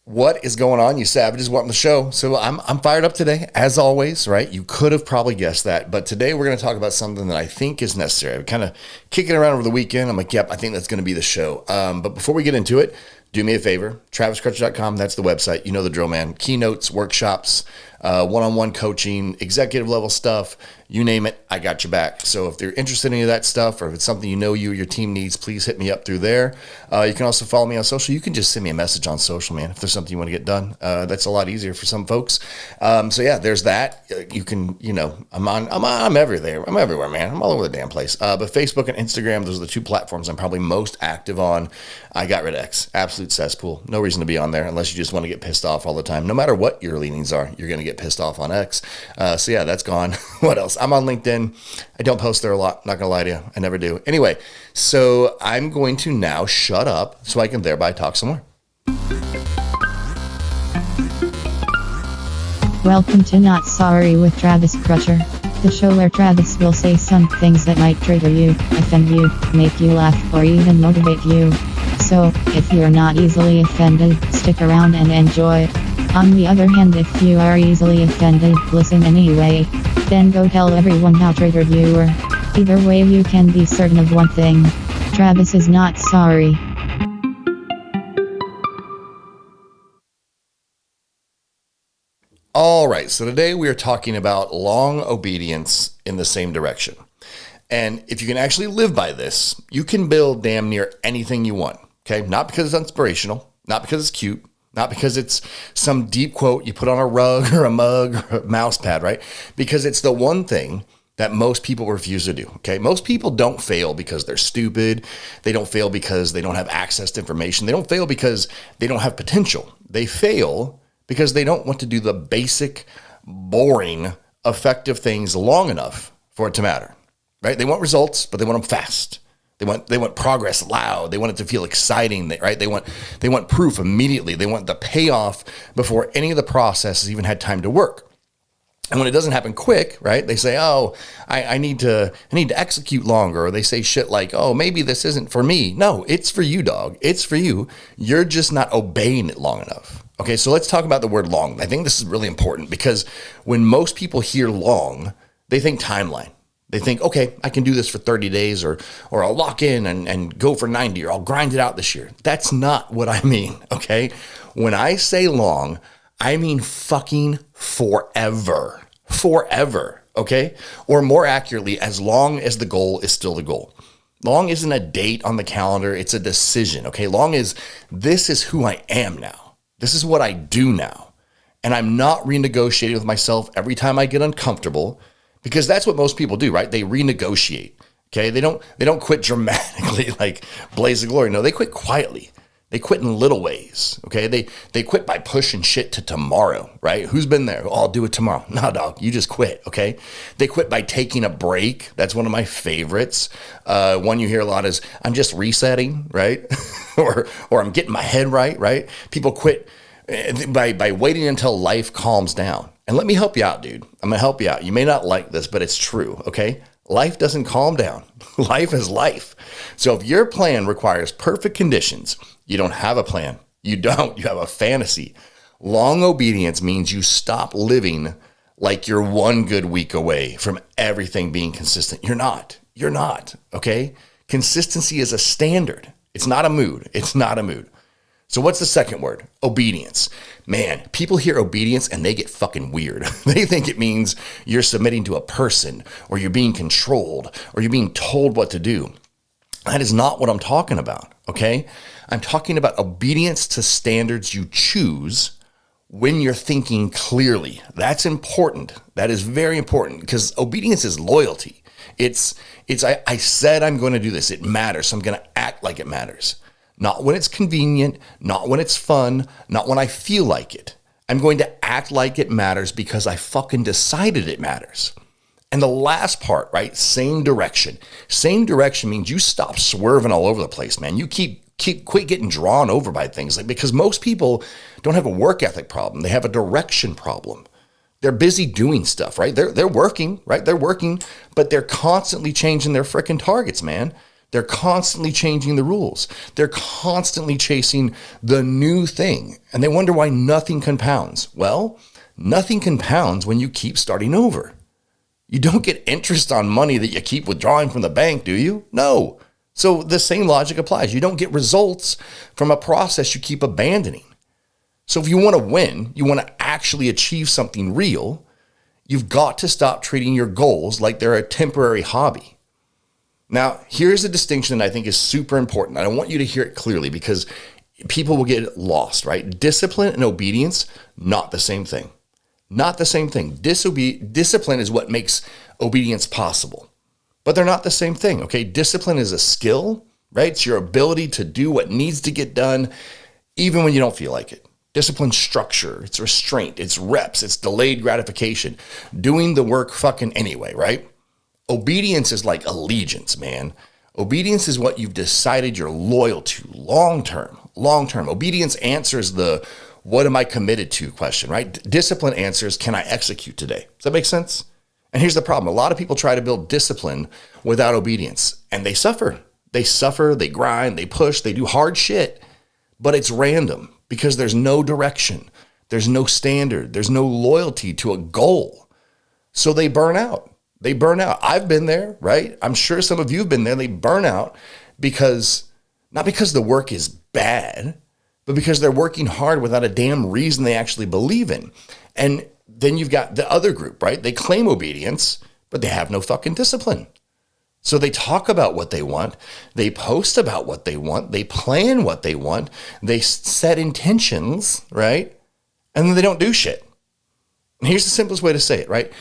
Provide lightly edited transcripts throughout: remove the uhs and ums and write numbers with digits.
What is going on, you savages? Welcome to the show. So I'm fired up today, as always, right? You could have probably guessed that, but today we're going to talk about something that I think is necessary. I'm kind of kicking around over the weekend. I'm like, yep, I think that's going to be the show. But before we get into it, do me a favor, traviscrutcher.com. That's the website. You know the drill, man. Keynotes, workshops, one-on-one coaching, executive level stuff, you name it, I got your back. So if you're interested in any of that stuff, or if it's something you or your team needs, please hit me up through there. You can also follow me on social. You can just send me a message on social, man, if there's something you want to get done. That's a lot easier for some folks. So yeah, there's that. You can, I'm everywhere. I'm everywhere, man. I'm all over the damn place. But Facebook and Instagram, those are the two platforms I'm probably most active on. I got rid of X. Absolute cesspool. No reason to be on there unless you just want to get pissed off all the time. No matter what your leanings are, you're going to get pissed off on X. So yeah, that's gone. What else? I'm on LinkedIn. I don't post there a lot. Not going to lie to you. I never do. Anyway, so I'm going to now shut up so I can thereby talk some more. Welcome to Not Sorry with Travis Crutcher, the show where Travis will say some things that might trigger you, offend you, make you laugh, or even motivate you. So, if you're not easily offended, stick around and enjoy. On the other hand, if you are easily offended, listen anyway. Then go tell everyone how triggered you were. Either way, you can be certain of one thing. Travis is not sorry. All right, so today we are talking about long obedience in the same direction. And if you can actually live by this, you can build damn near anything you want, okay? Not because it's inspirational, not because it's cute, not because it's some deep quote you put on a rug or a mug or a mouse pad, right? Because it's the one thing that most people refuse to do, okay? Most people don't fail because they're stupid. They don't fail because they don't have access to information. They don't fail because they don't have potential. They fail because they don't want to do the basic, boring, effective things long enough for it to matter, right? They want results, but they want them fast. They want progress loud. They want it to feel exciting, right? They want proof immediately. They want the payoff before any of the process has even had time to work. And when it doesn't happen quick, right? They say, "Oh, I need to execute longer," or they say shit like, "Oh, maybe this isn't for me." No, it's for you, dog. It's for you. You're just not obeying it long enough. Okay, so let's talk about the word long. I think this is really important because when most people hear long, they think timeline. They think, okay, I can do this for 30 days or I'll lock in and go for 90 or I'll grind it out this year. That's not what I mean, okay? When I say long, I mean fucking forever. Forever, okay? Or more accurately, as long as the goal is still the goal. Long isn't a date on the calendar, it's a decision, okay? Long is, this is who I am now. This is what I do now. And I'm not renegotiating with myself every time I get uncomfortable, because that's what most people do, right? They renegotiate, okay? They don't quit dramatically like blaze of glory. No, they quit quietly. They quit in little ways, okay? They quit by pushing shit to tomorrow, right? Who's been there? Oh, I'll do it tomorrow. No, dog, you just quit, okay? They quit by taking a break. That's one of my favorites. One you hear a lot is, I'm just resetting, right? or I'm getting my head right, right? People quit by waiting until life calms down. And let me help you out, dude. I'm going to help you out. You may not like this, but it's true, okay? Life doesn't calm down. Life is life. So if your plan requires perfect conditions, you don't have a plan. You don't. You have a fantasy. Long obedience means you stop living like you're one good week away from everything being consistent. You're not. You're not, okay? Consistency is a standard. It's not a mood. It's not a mood. So what's the second word? Obedience. Man, people hear obedience and they get fucking weird. They think it means you're submitting to a person or you're being controlled or you're being told what to do. That is not what I'm talking about, okay? I'm talking about obedience to standards you choose when you're thinking clearly. That's important. That is very important because obedience is loyalty. I said I'm going to do this. It matters. So I'm going to act like it matters. Not when it's convenient, not when it's fun, not when I feel like it. I'm going to act like it matters because I fucking decided it matters. And the last part, right? Same direction. Same direction means you stop swerving all over the place, man. You quit getting drawn over by things, like, because most people don't have a work ethic problem. They have a direction problem. They're busy doing stuff, right? They're working, right? They're working, but they're constantly changing their freaking targets, man. They're constantly changing the rules. They're constantly chasing the new thing. And they wonder why nothing compounds. Well, nothing compounds when you keep starting over. You don't get interest on money that you keep withdrawing from the bank, do you? No. So the same logic applies. You don't get results from a process you keep abandoning. So if you want to win, you want to actually achieve something real, you've got to stop treating your goals like they're a temporary hobby. Now, here's a distinction that I think is super important. I want you to hear it clearly because people will get lost, right? Discipline and obedience, not the same thing. Not the same thing. Discipline is what makes obedience possible. But they're not the same thing, okay? Discipline is a skill, right? It's your ability to do what needs to get done even when you don't feel like it. Discipline structure, it's restraint, it's reps, it's delayed gratification, doing the work fucking anyway, right? Obedience is like allegiance, man. Obedience is what you've decided you're loyal to long-term. Obedience answers the what am I committed to question, right? Discipline answers, can I execute today? Does that make sense? And here's the problem. A lot of people try to build discipline without obedience, and they suffer. They grind, they push, they do hard shit, but it's random because there's no direction. There's no standard. There's no loyalty to a goal. So they burn out. I've been there, right? I'm sure some of you have been there. They burn out because, not because the work is bad, but because they're working hard without a damn reason they actually believe in. And then you've got the other group, right? They claim obedience, but they have no fucking discipline. So they talk about what they want. They post about what they want. They plan what they want. They set intentions, right? And then they don't do shit. And here's the simplest way to say it, right?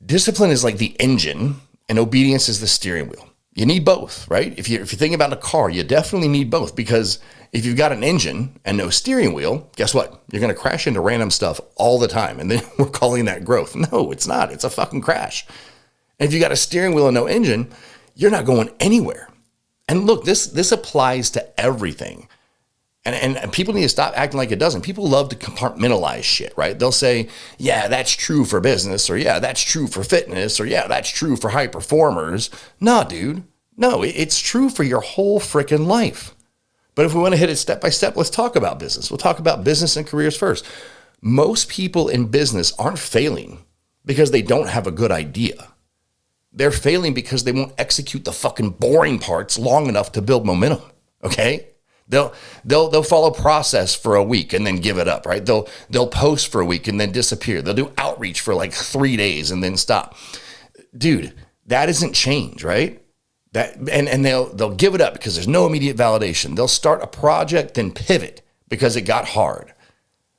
Discipline is like the engine and obedience is the steering wheel. You need both, right? If you think about a car, you definitely need both because if you've got an engine and no steering wheel, guess what? You're going to crash into random stuff all the time. And then we're calling that growth. No, it's not. It's a fucking crash. And if you got a steering wheel and no engine, you're not going anywhere. And look, this applies to everything. And people need to stop acting like it doesn't. People love to compartmentalize shit, right? They'll say, yeah, that's true for business, or yeah, that's true for fitness, or yeah, that's true for high performers. Nah, dude. No, it's true for your whole freaking life. But if we want to hit it step by step, let's talk about business. We'll talk about business and careers first. Most people in business aren't failing because they don't have a good idea. They're failing because they won't execute the fucking boring parts long enough to build momentum, okay? They'll follow process for a week and then give it up, right? They'll post for a week and then disappear. They'll do outreach for like 3 days and then stop. Dude, that isn't change, right? And they'll give it up because there's no immediate validation. They'll start a project, then pivot because it got hard.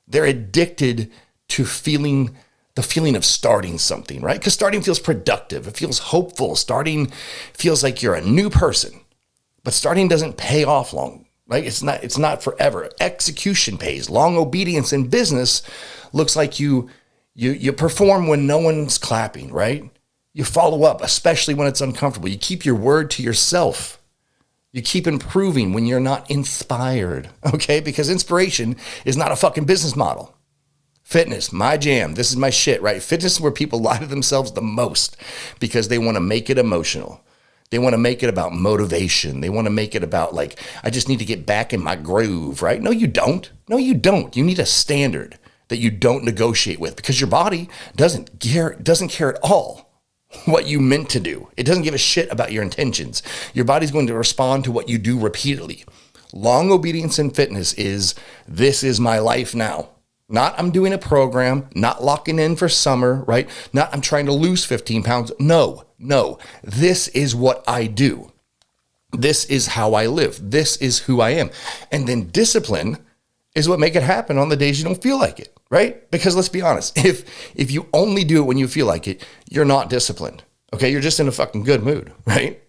They're addicted to the feeling of starting something, right? Because starting feels productive. It feels hopeful. Starting feels like you're a new person. But starting doesn't pay off long. Like it's not forever. Execution pays. Long obedience in business looks like you perform when no one's clapping, right? You follow up, especially when it's uncomfortable. You keep your word to yourself. You keep improving when you're not inspired, okay? Because inspiration is not a fucking business model. Fitness, my jam. This is my shit, right? Fitness is where people lie to themselves the most because they want to make it emotional. They want to make it about motivation. They want to make it about like, I just need to get back in my groove, right? No, you don't. You need a standard that you don't negotiate with because your body doesn't care at all what you meant to do. It doesn't give a shit about your intentions. Your body's going to respond to what you do repeatedly. Long obedience in fitness is, this is my life now. Not I'm doing a program, not locking in for summer, right? Not I'm trying to lose 15 pounds. No. This is what I do. This is how I live. This is who I am. And then discipline is what make it happen on the days you don't feel like it, right? Because let's be honest, if you only do it when you feel like it, you're not disciplined, okay? You're just in a fucking good mood, right?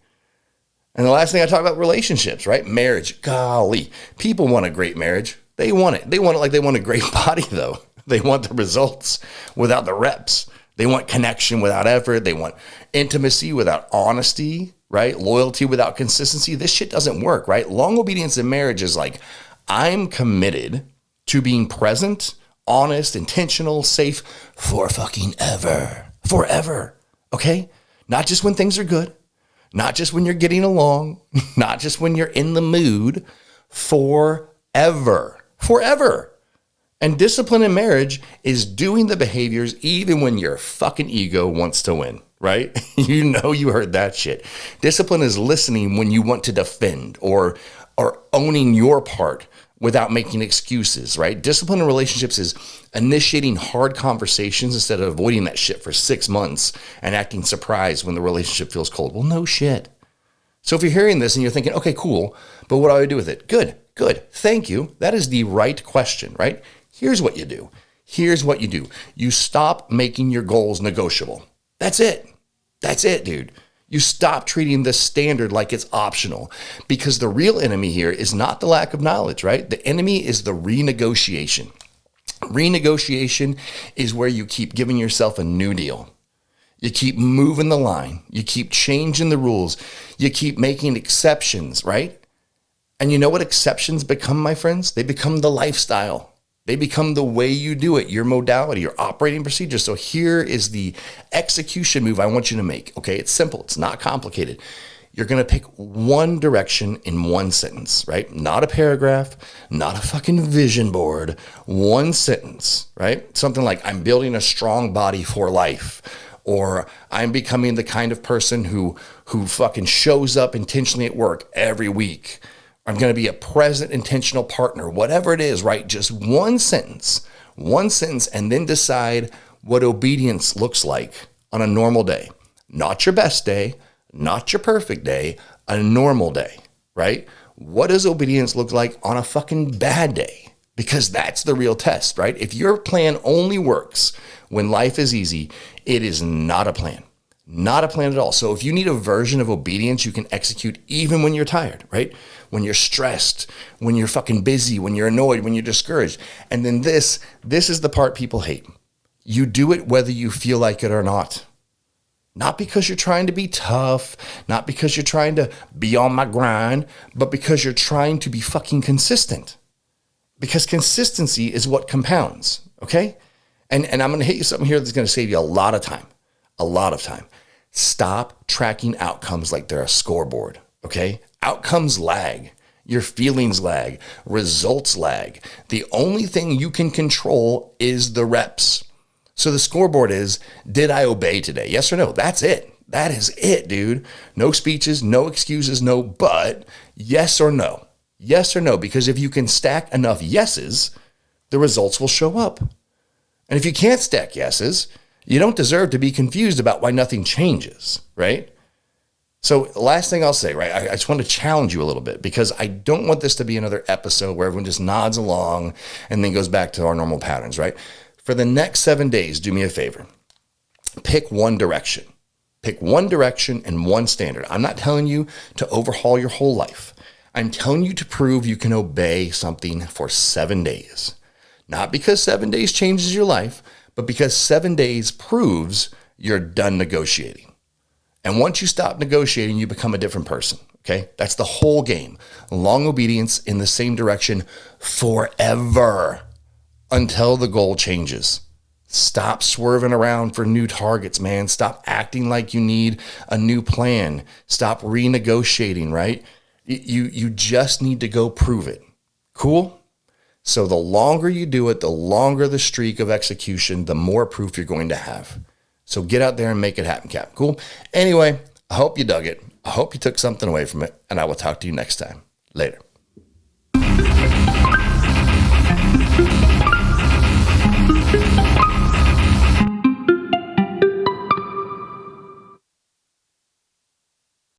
And the last thing I talk about, relationships, right? Marriage, golly, people want a great marriage. They want it. They want it like they want a great body, though. They want the results without the reps. They want connection without effort. They want intimacy without honesty, right? Loyalty without consistency. This shit doesn't work, right? Long obedience in marriage is like, I'm committed to being present, honest, intentional, safe for fucking ever. Forever, okay? Not just when things are good. Not just when you're getting along, not just when you're in the mood, forever. Forever. And discipline in marriage is doing the behaviors even when your fucking ego wants to win, right? You know you heard that shit. Discipline is listening when you want to defend or owning your part without making excuses, right? Discipline in relationships is initiating hard conversations instead of avoiding that shit for 6 months and acting surprised when the relationship feels cold. Well, no shit. So if you're hearing this and you're thinking, okay, cool, but what do I do with it? Good. Thank you. That is the right question, right? Here's what you do. You stop making your goals negotiable. That's it, dude. You stop treating the standard like it's optional, because the real enemy here is not the lack of knowledge, right? The enemy is the renegotiation. Renegotiation is where you keep giving yourself a new deal. You keep moving the line. You keep changing the rules. You keep making exceptions, right? And you know what exceptions become, my friends? They become the lifestyle. They become the way you do it, your modality, your operating procedure. So here is the execution move I want you to make. Okay, it's simple. It's not complicated. You're going to pick one direction in one sentence, right? Not a paragraph, not a fucking vision board, one sentence, right? Something like, I'm building a strong body for life, or I'm becoming the kind of person who fucking shows up intentionally at work every week. I'm going to be a present, intentional partner, whatever it is, right? Just one sentence, and then decide what obedience looks like on a normal day. Not your best day, not your perfect day, a normal day, right? What does obedience look like on a fucking bad day? Because that's the real test, right? If your plan only works when life is easy, it is not a plan. Not a plan at all. So if you need a version of obedience you can execute even when you're tired, right? When you're stressed, when you're fucking busy, when you're annoyed, when you're discouraged. And then this is the part people hate. You do it whether you feel like it or not. Not because you're trying to be tough, not because you're trying to be on my grind, but because you're trying to be fucking consistent. Because consistency is what compounds, okay? And I'm going to hit you something here that's going to save you a lot of time. Stop tracking outcomes like they're a scoreboard, okay? Outcomes lag. Your feelings lag. Results lag. The only thing you can control is the reps. So the scoreboard is, did I obey today? Yes or no? That's it. That is it, dude. No speeches, no excuses, no but. Yes or no? Yes or no? Because if you can stack enough yeses, the results will show up. And if you can't stack yeses, you don't deserve to be confused about why nothing changes, right? So last thing I'll say, right? I just want to challenge you a little bit, because I don't want this to be another episode where everyone just nods along and then goes back to our normal patterns, right? For the next 7 days, do me a favor. Pick one direction. Pick one direction and one standard. I'm not telling you to overhaul your whole life. I'm telling you to prove you can obey something for 7 days. Not because 7 days changes your life, but because 7 days proves you're done negotiating. And once you stop negotiating, you become a different person, okay? That's the whole game. Long obedience in the same direction forever until the goal changes. Stop swerving around for new targets, man. Stop acting like you need a new plan. Stop renegotiating, right? You just need to go prove it. Cool? So the longer you do it, the longer the streak of execution, the more proof you're going to have. So get out there and make it happen, Cap. Cool? Anyway, I hope you dug it. I hope you took something away from it, and I will talk to you next time. Later.